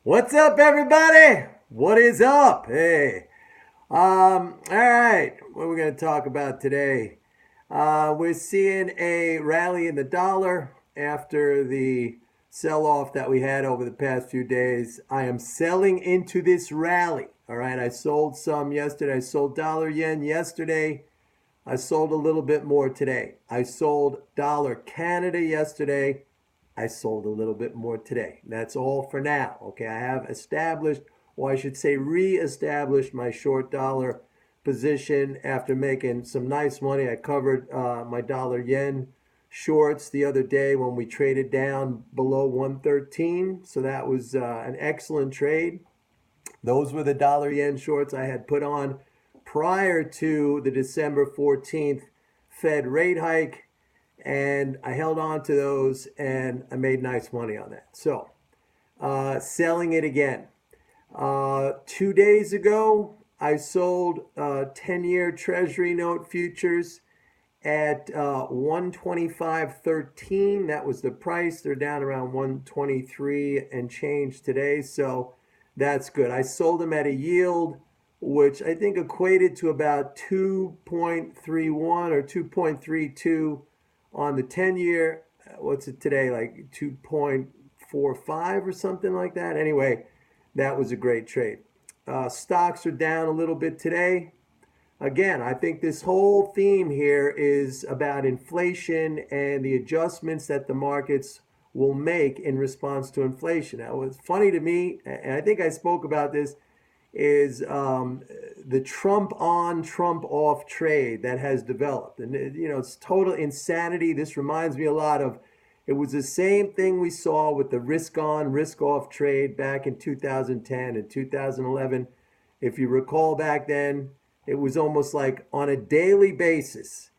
What's up, everybody? What is up? Hey. All right. What are we going to talk about today? We're seeing a rally in the dollar after the sell-off that we had over the past few days. I am selling into this rally. All right. I sold some yesterday. I sold dollar yen yesterday. I sold a little bit more today. I sold dollar Canada yesterday. I sold a little bit more today. That's all for now. Okay, I have established, or I should say re-established my short dollar position after making some nice money. I covered my dollar yen shorts the other day when we traded down below 113. So that was an excellent trade. Those were the dollar yen shorts I had put on prior to the December 14th Fed rate hike. And I held on to those and I made nice money on that. So, selling it again. 2 days ago, I sold 10-year Treasury note futures at 125.13. That was the price. They're down around 123 and change today. So that's good. I sold them at a yield which I think equated to about 2.31 or 2.32 on the 10-year. What's it today? Like 2.45 or something like that. Anyway, that was a great trade. Stocks are down a little bit today. Again, I think this whole theme here is about inflation and the adjustments that the markets will make in response to inflation. Now, what's funny to me, and I think I spoke about this, is the Trump on, Trump off trade that has developed. And, it's total insanity. This reminds me a lot of, it was the same thing we saw with the risk on, risk off trade back in 2010 and 2011. If you recall back then, it was almost like on a daily basis,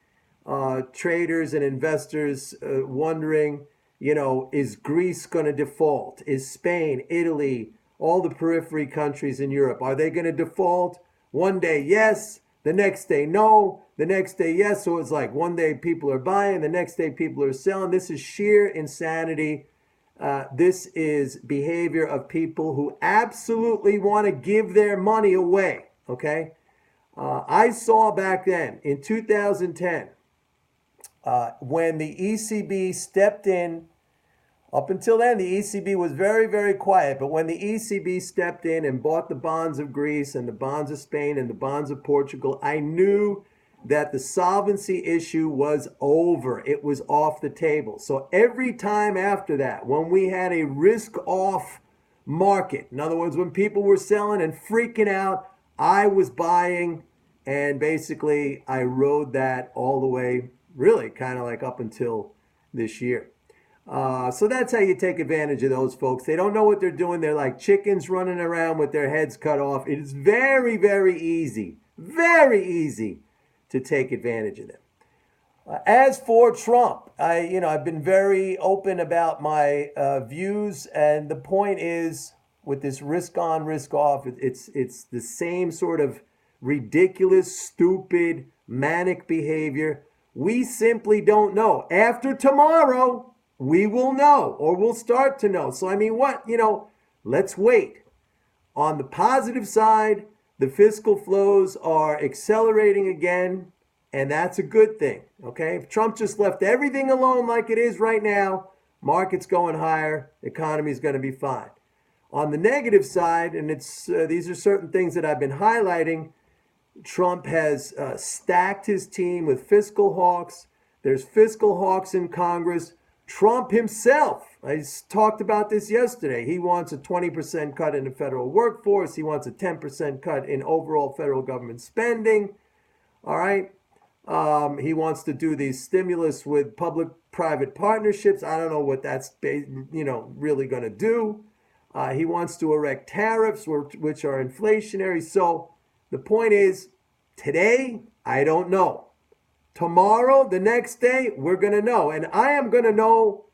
traders and investors wondering, is Greece going to default? Is Spain, Italy, all the periphery countries in Europe, are they going to default? One day, yes. The next day, no. The next day, yes. So it's like one day people are buying, the next day people are selling. This is sheer insanity. This is behavior of people who absolutely want to give their money away, okay? I saw back then in 2010 when the ECB stepped in. Up until then, the ECB was very, very quiet. But when the ECB stepped in and bought the bonds of Greece and the bonds of Spain and the bonds of Portugal, I knew that the solvency issue was over. It was off the table. So every time after that, when we had a risk-off market, in other words, when people were selling and freaking out, I was buying. And basically, I rode that all the way, really kind of like up until this year. So that's how you take advantage of those folks. They don't know what they're doing. They're like chickens running around with their heads cut off. It is very, very easy to take advantage of them. As for Trump, I've been very open about my views, and the point is, with this risk on, risk off, it's the same sort of ridiculous, stupid, manic behavior. We simply don't know. After tomorrow, we will know, or we'll start to know. So, let's wait. On the positive side, the fiscal flows are accelerating again, and that's a good thing, okay? If Trump just left everything alone like it is right now, market's going higher, economy's going to be fine. On the negative side, and these are certain things that I've been highlighting, Trump has stacked his team with fiscal hawks. There's fiscal hawks in Congress. Trump himself, I talked about this yesterday. He wants a 20% cut in the federal workforce. He wants a 10% cut in overall federal government spending. All right. He wants to do these stimulus with public-private partnerships. I don't know what that's, really going to do. He wants to erect tariffs, which are inflationary. So the point is, today, I don't know. Tomorrow, the next day, we're going to know. And I am going to know,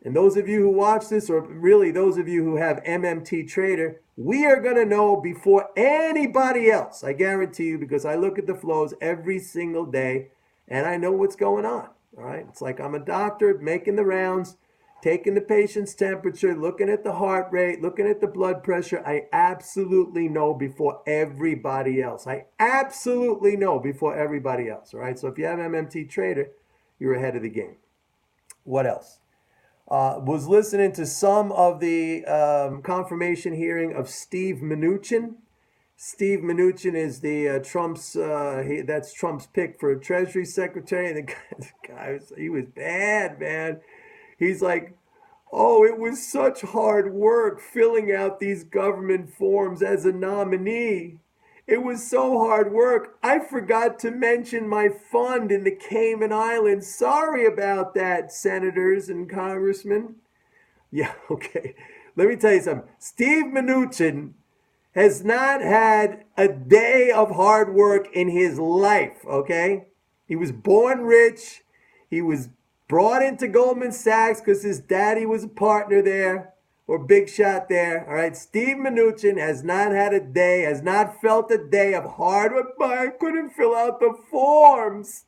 and those of you who watch this, or really those of you who have MMT Trader, we are going to know before anybody else. I guarantee you, because I look at the flows every single day, and I know what's going on. All right? It's like I'm a doctor making the rounds, taking the patient's temperature, looking at the heart rate, looking at the blood pressure. I absolutely know before everybody else. I absolutely know before everybody else. All right. So if you have MMT Trader, you're ahead of the game. What else? Was listening to some of the confirmation hearing of Steve Mnuchin. Steve Mnuchin is the that's Trump's pick for Treasury Secretary. The guy he was bad, man. He's like, oh, it was such hard work filling out these government forms as a nominee. It was so hard work. I forgot to mention my fund in the Cayman Islands. Sorry about that, senators and congressmen. Yeah, okay. Let me tell you something. Steve Mnuchin has not had a day of hard work in his life, okay? He was born rich. He was brought into Goldman Sachs because his daddy was a partner there or big shot there. All right, Steve Mnuchin has not had a day, has not felt a day of hard work. I couldn't fill out the forms.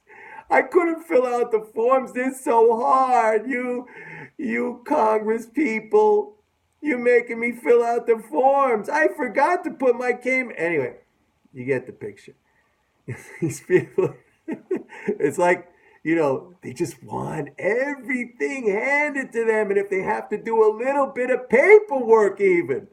I couldn't fill out the forms. They're so hard. You Congress people, you making me fill out the forms. I forgot to put my Cayman. Anyway, you get the picture. These people, it's like, they just want everything handed to them. And if they have to do a little bit of paperwork even.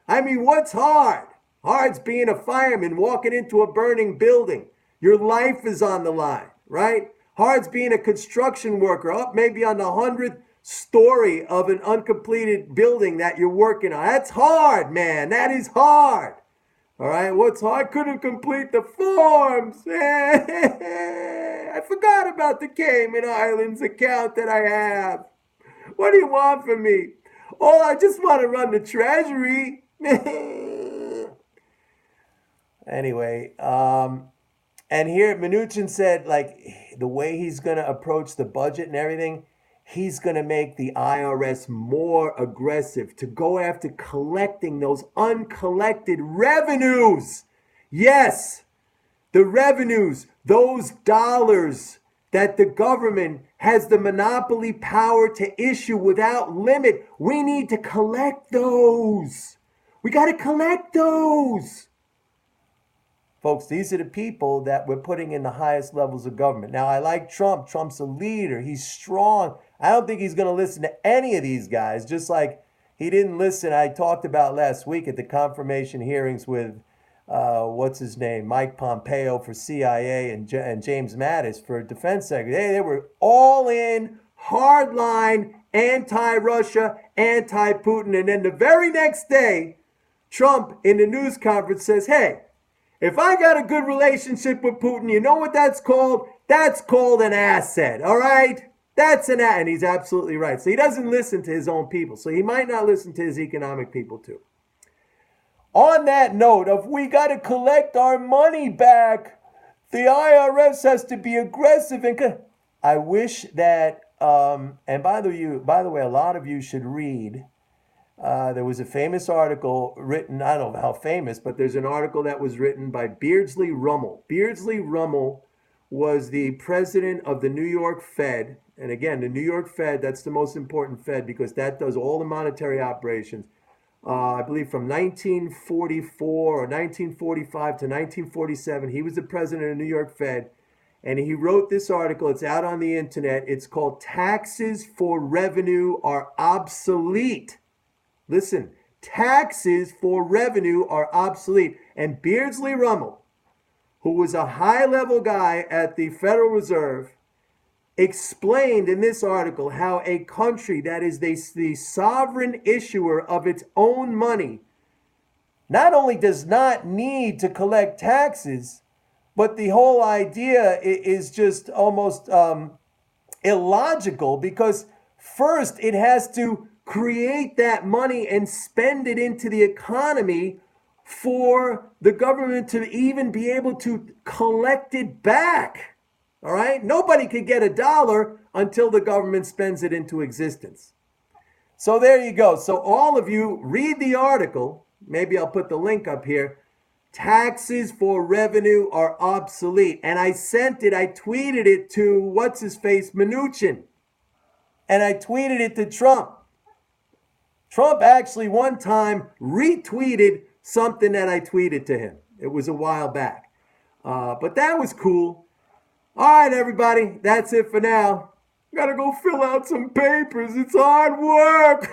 I mean, what's hard? Hard's being a fireman walking into a burning building. Your life is on the line, right? Hard's being a construction worker up maybe on the 100th story of an uncompleted building that you're working on. That's hard, man. That is hard. All right, what's hard? I couldn't complete the forms. I forgot about the Cayman Islands account that I have. What do you want from me? Oh, I just want to run the treasury. Anyway, and here Mnuchin said, like, the way he's going to approach the budget and everything, he's going to make the IRS more aggressive to go after collecting those uncollected revenues. Yes, the revenues, those dollars that the government has the monopoly power to issue without limit. We need to collect those. We got to collect those. Folks, these are the people that we're putting in the highest levels of government. Now, I like Trump. Trump's a leader. He's strong. I don't think he's going to listen to any of these guys, just like he didn't listen. I talked about last week at the confirmation hearings with, what's his name, Mike Pompeo for CIA and James Mattis for Defense Secretary. They were all in, hardline, anti-Russia, anti-Putin. And then the very next day, Trump in the news conference says, hey, if I got a good relationship with Putin, you know what that's called? That's called an asset, all right? That's an asset, and he's absolutely right. So he doesn't listen to his own people. So he might not listen to his economic people too. On that note of we got to collect our money back, the IRS has to be aggressive. And I wish that, and by the way, a lot of you should read. There was a famous article written, I don't know how famous, but there's an article that was written by Beardsley Ruml. Beardsley Ruml was the president of the New York Fed. And again, the New York Fed, that's the most important Fed because that does all the monetary operations. I believe from 1944 or 1945 to 1947, he was the president of the New York Fed. And he wrote this article. It's out on the internet. It's called Taxes for Revenue Are Obsolete. Listen, taxes for revenue are obsolete. And Beardsley Ruml, who was a high-level guy at the Federal Reserve, explained in this article how a country that is the sovereign issuer of its own money not only does not need to collect taxes, but the whole idea is just almost illogical because first it has to create that money and spend it into the economy for the government to even be able to collect it back. All right? Nobody could get $1 until the government spends it into existence. So there you go. So all of you read the article. Maybe I'll put the link up here. Taxes for revenue are obsolete. And I sent it, I tweeted it to what's-his-face, Mnuchin. and I tweeted it to Trump. Trump actually one time retweeted something that I tweeted to him. It was a while back. But that was cool. All right, everybody. That's it for now. Gotta go fill out some papers. It's hard work.